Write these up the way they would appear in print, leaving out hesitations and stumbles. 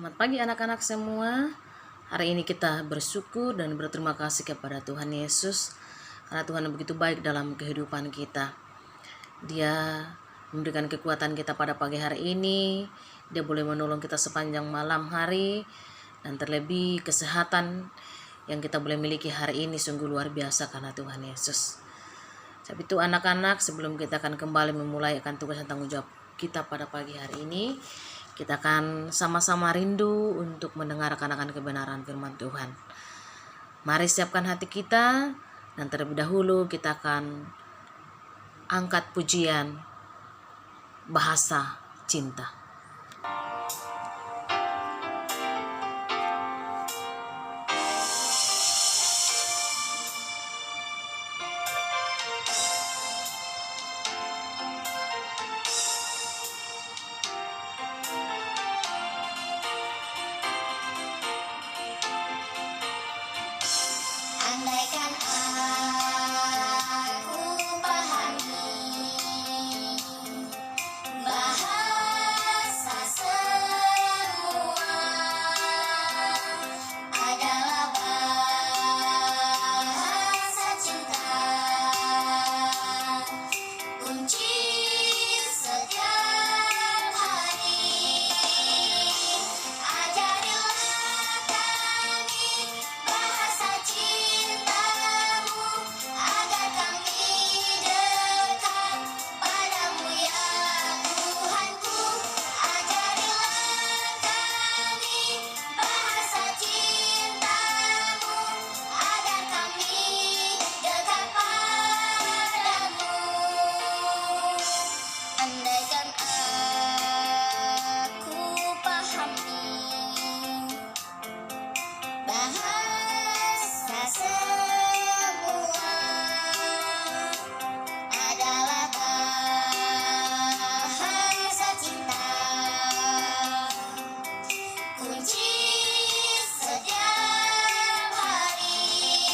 Selamat pagi anak-anak semua. Hari ini kita bersyukur dan berterima kasih kepada Tuhan Yesus karena Tuhan begitu baik dalam kehidupan kita. Dia memberikan kekuatan kita pada pagi hari ini. Dia boleh menolong kita sepanjang malam hari, dan terlebih kesehatan yang kita boleh miliki hari ini sungguh luar biasa karena Tuhan Yesus. Sebab itu anak-anak, sebelum kita akan kembali memulai akan tugas dan tanggung jawab kita pada pagi hari ini, kita akan sama-sama rindu untuk mendengarkan akan kebenaran firman Tuhan. Mari siapkan hati kita, dan terlebih dahulu kita akan angkat pujian bahasa cinta. Andaikan aku pahami bahasa semua adalah bahasa cinta, kunci setiap hari. Ajarilah kami bahasa cintamu agar kami dekat padamu ya Tuhanku. Ajarilah kami bahasa cintamu agar kami dekat padamu. Andaikan aku pahami bahasa semua adalah bahasa cinta, kunci setiap hari.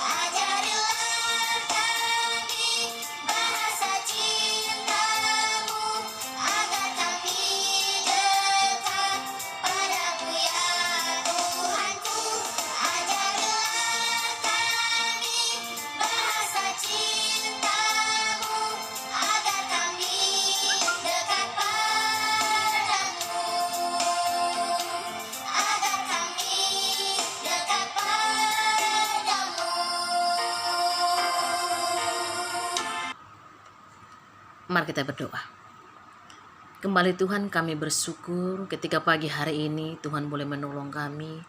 Ajarilah kami bahasa cintamu agar kami dekat padamu ya Tuhanku. Ajarilah kami bahasa cintamu agar kami dekat padamu, agar kami dekat padamu. Mari kita berdoa. Kembali Tuhan, kami bersyukur ketika pagi hari ini Tuhan boleh menolong kami,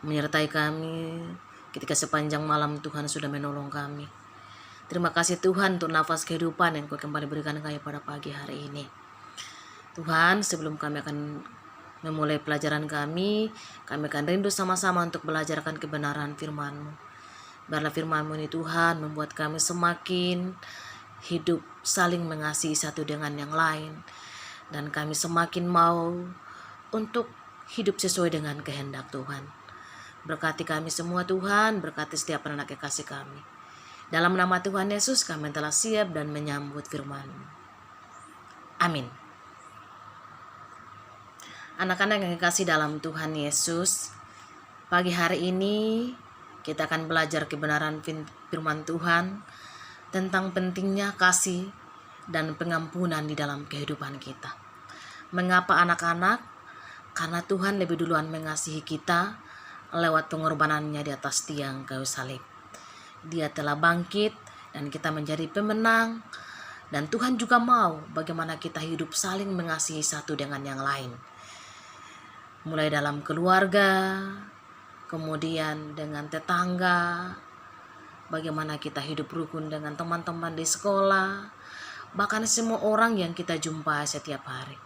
menyertai kami ketika sepanjang malam Tuhan sudah menolong kami. Terima kasih Tuhan untuk nafas kehidupan yang Kau kembali berikan kami pada pagi hari ini. Tuhan, sebelum kami akan memulai pelajaran kami akan rindu sama-sama untuk belajarkan kebenaran firman-Mu. Biarlah firman-Mu ini Tuhan membuat kami semakin hidup saling mengasihi satu dengan yang lain, dan kami semakin mau untuk hidup sesuai dengan kehendak Tuhan. Berkati kami semua Tuhan, berkati setiap anak kekasih kami. Dalam nama Tuhan Yesus kami telah siap dan menyambut firman-Mu. Amin. Anak-anak yang dikasih dalam Tuhan Yesus, pagi hari ini kita akan belajar kebenaran firman Tuhan tentang pentingnya kasih dan pengampunan di dalam kehidupan kita. Mengapa anak-anak? Karena Tuhan lebih duluan mengasihi kita lewat pengorbanannya di atas tiang kayu salib. Dia telah bangkit dan kita menjadi pemenang, dan Tuhan juga mau bagaimana kita hidup saling mengasihi satu dengan yang lain. Mulai dalam keluarga, kemudian dengan tetangga, bagaimana kita hidup rukun dengan teman-teman di sekolah, bahkan semua orang yang kita jumpai setiap hari.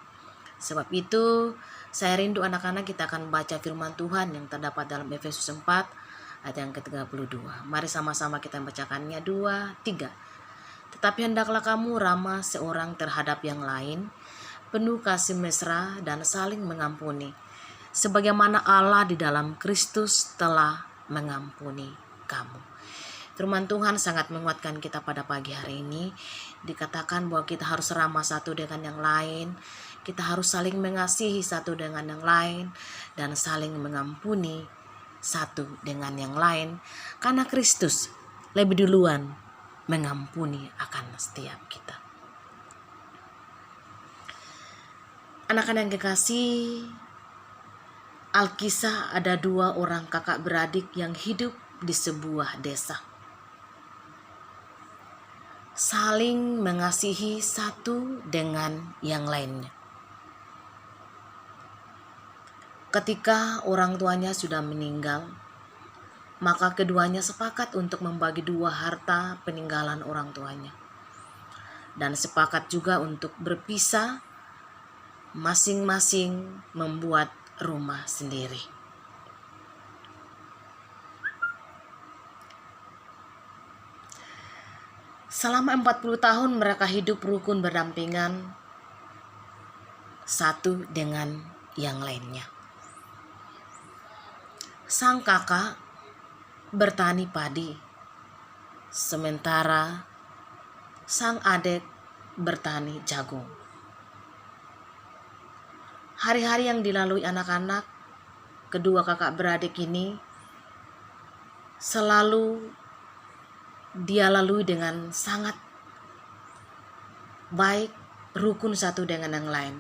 Sebab itu, saya rindu anak-anak kita akan baca firman Tuhan yang terdapat dalam Efesus 4 ayat yang ke-32. Mari sama-sama kita bacakannya 2, 3. Tetapi hendaklah kamu ramah seorang terhadap yang lain, penuh kasih mesra dan saling mengampuni, sebagaimana Allah di dalam Kristus telah mengampuni kamu. Firman Tuhan sangat menguatkan kita pada pagi hari ini. Dikatakan bahwa kita harus ramah satu dengan yang lain. kita harus saling mengasihi satu dengan yang lain dan saling mengampuni satu dengan yang lain, karena Kristus lebih duluan mengampuni akan setiap kita. Anak-anak yang kekasih, Alkisah ada 2 orang kakak beradik yang hidup di sebuah desa. Saling mengasihi satu dengan yang lainnya. Ketika orang tuanya sudah meninggal, maka keduanya sepakat untuk membagi 2 harta peninggalan orang tuanya. Dan sepakat juga untuk berpisah, masing-masing membuat rumah sendiri. Selama 40 tahun mereka hidup rukun berdampingan satu dengan yang lainnya. Sang kakak bertani padi, sementara sang adik bertani jagung. Hari-hari yang dilalui anak-anak kedua kakak beradik ini selalu dia lalui dengan sangat baik, rukun satu dengan yang lain,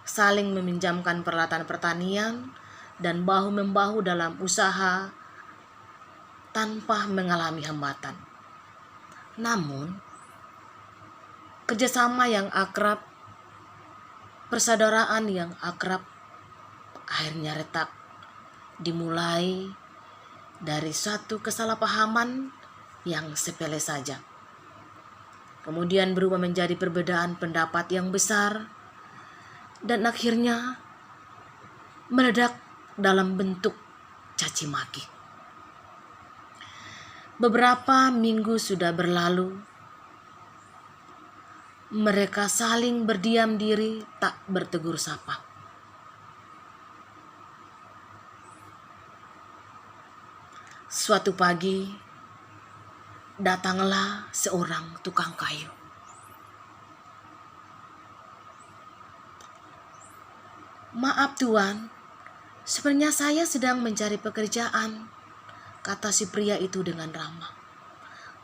saling meminjamkan peralatan pertanian dan bahu-membahu dalam usaha tanpa mengalami hambatan. Namun, kerjasama yang akrab, persaudaraan yang akrab akhirnya retak, dimulai dari suatu kesalahpahaman yang sepele saja. Kemudian berubah menjadi perbedaan pendapat yang besar dan akhirnya meledak dalam bentuk caci maki. Beberapa minggu sudah berlalu, mereka saling berdiam diri, tak bertegur sapa. Suatu pagi, datanglah seorang tukang kayu. "Maaf Tuan, sebenarnya saya sedang mencari pekerjaan," kata si pria itu dengan ramah.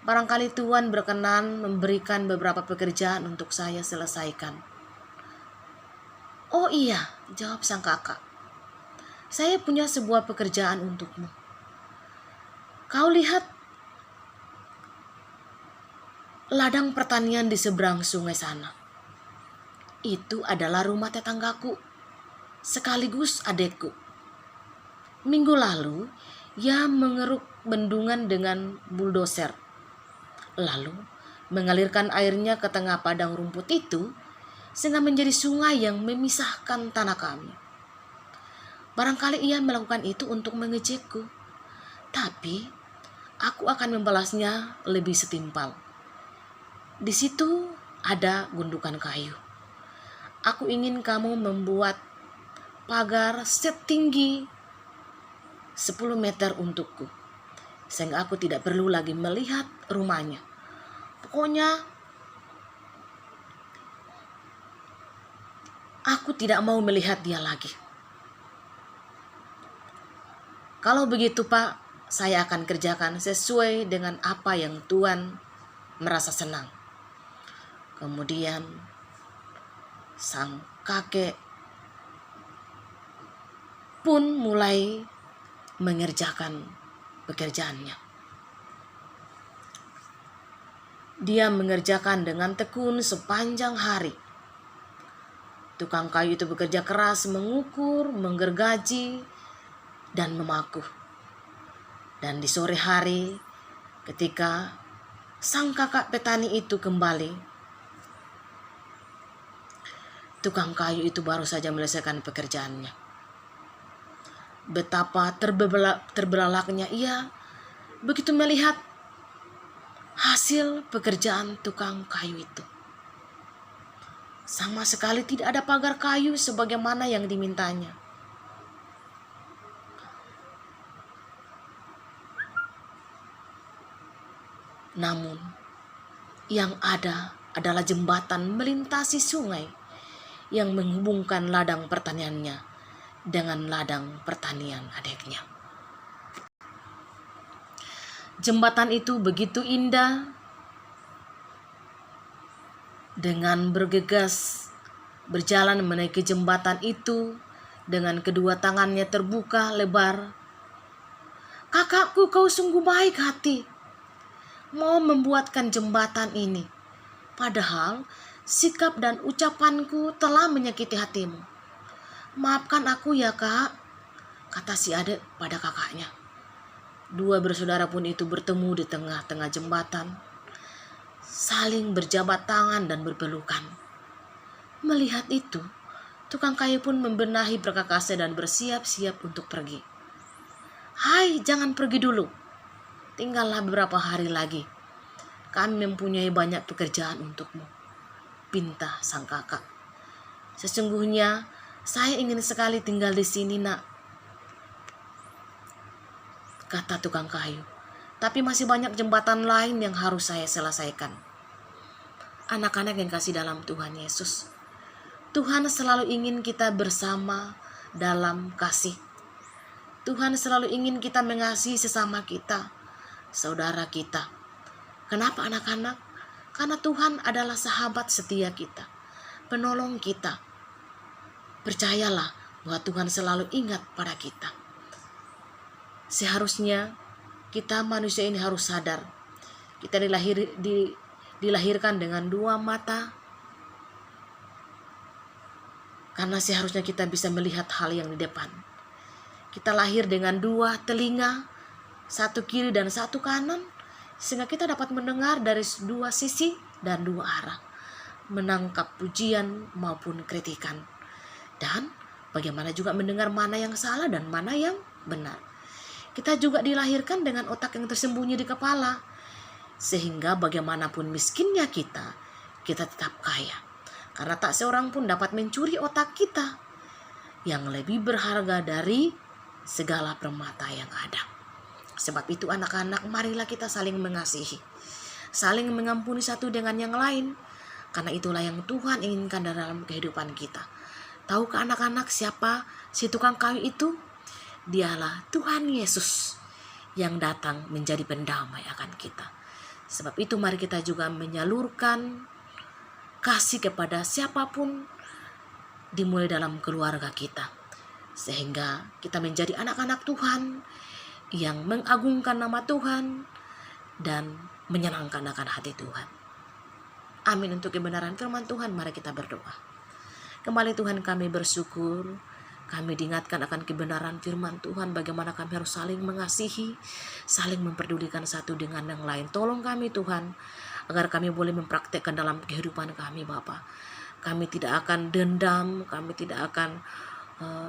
"Barangkali Tuan berkenan memberikan beberapa pekerjaan untuk saya selesaikan." "Oh iya," jawab sang kakak. "Saya punya sebuah pekerjaan untukmu. Kau lihat ladang pertanian di seberang sungai sana. Itu adalah rumah tetanggaku, sekaligus adekku. Minggu lalu, ia mengeruk bendungan dengan bulldozer, lalu mengalirkan airnya ke tengah padang rumput itu, sehingga menjadi sungai yang memisahkan tanah kami. Barangkali ia melakukan itu untuk mengejekku, tapi aku akan membalasnya lebih setimpal. Di situ ada gundukan kayu. Aku ingin kamu membuat pagar setinggi 10 meter untukku, sehingga aku tidak perlu lagi melihat rumahnya. Pokoknya aku tidak mau melihat dia lagi. Kalau begitu Pak, saya akan kerjakan sesuai dengan apa yang Tuan merasa senang." Kemudian sang kakek pun mulai mengerjakan pekerjaannya. Dia mengerjakan dengan tekun sepanjang hari. Tukang kayu itu bekerja keras mengukur, menggergaji, dan memaku. Dan di sore hari, ketika sang kakak petani itu kembali, tukang kayu itu baru saja menyelesaikan pekerjaannya. Betapa terbelalaknya ia begitu melihat hasil pekerjaan tukang kayu itu. Sama sekali tidak ada pagar kayu sebagaimana yang dimintanya. Namun, yang ada adalah jembatan melintasi sungai yang menghubungkan ladang pertaniannya dengan ladang pertanian adiknya. Jembatan itu begitu indah. Dengan bergegas berjalan menaiki jembatan itu dengan kedua tangannya terbuka lebar. "Kakakku, kau sungguh baik hati, mau membuatkan jembatan ini. Padahal sikap dan ucapanku telah menyakiti hatimu. Maafkan aku ya kak," kata si adik pada kakaknya. Dua bersaudara pun itu bertemu di tengah-tengah jembatan, saling berjabat tangan dan berpelukan. Melihat itu, tukang kayu pun membenahi perkakasnya dan bersiap-siap untuk pergi. "Hai, jangan pergi dulu. Tinggallah beberapa hari lagi. Kami mempunyai banyak pekerjaan untukmu," pinta sang kakak. "Sesungguhnya saya ingin sekali tinggal di sini, nak," kata tukang kayu. "Tapi masih banyak jembatan lain yang harus saya selesaikan." Anak-anak yang kasih dalam Tuhan Yesus, Tuhan selalu ingin kita bersama dalam kasih. Tuhan selalu ingin kita mengasihi sesama kita, saudara kita. Kenapa anak-anak? Karena Tuhan adalah sahabat setia kita, penolong kita. Percayalah bahwa Tuhan selalu ingat pada kita. Seharusnya kita manusia ini harus sadar. Kita dilahirkan dengan dua mata, karena seharusnya kita bisa melihat hal yang di depan. Kita lahir dengan dua telinga, satu kiri dan satu kanan, sehingga kita dapat mendengar dari dua sisi dan dua arah, menangkap pujian maupun kritikan. Dan bagaimana juga mendengar mana yang salah dan mana yang benar. Kita juga dilahirkan dengan otak yang tersembunyi di kepala, sehingga bagaimanapun miskinnya kita tetap kaya. Karena tak seorang pun dapat mencuri otak kita yang lebih berharga dari segala permata yang ada. Sebab itu anak-anak, marilah kita saling mengasihi, saling mengampuni satu dengan yang lain. Karena itulah yang Tuhan inginkan dalam kehidupan kita. Tahukah anak-anak siapa si tukang kayu itu? Dialah Tuhan Yesus yang datang menjadi pendamai akan kita. Sebab itu mari kita juga menyalurkan kasih kepada siapapun, dimulai dalam keluarga kita, sehingga kita menjadi anak-anak Tuhan yang mengagungkan nama Tuhan dan menyenangkan akan hati Tuhan. Amin. Untuk kebenaran firman Tuhan, mari kita berdoa. Kembali Tuhan, kami bersyukur, kami diingatkan akan kebenaran firman Tuhan, bagaimana kami harus saling mengasihi, saling memperdulikan satu dengan yang lain. Tolong kami Tuhan, agar kami boleh mempraktekkan dalam kehidupan kami Bapa. Kami tidak akan dendam, kami tidak akan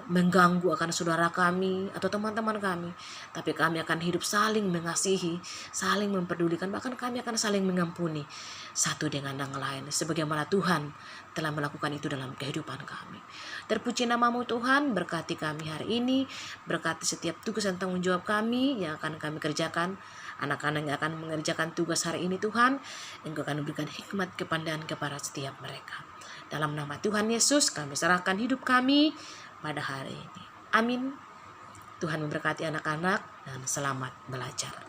mengganggu akan saudara kami atau teman-teman kami, tapi kami akan hidup saling mengasihi, saling memperdulikan, bahkan kami akan saling mengampuni satu dengan yang lain, sebagaimana Tuhan telah melakukan itu dalam kehidupan kami. Terpuji namamu Tuhan, berkati kami hari ini, berkati setiap tugas dan tanggung jawab kami yang akan kami kerjakan, anak-anak yang akan mengerjakan tugas hari ini Tuhan, Engkau akan memberikan hikmat kepandaian kepada setiap mereka. Dalam nama Tuhan Yesus kami serahkan hidup kami pada hari ini. Amin. Tuhan memberkati anak-anak dan selamat belajar.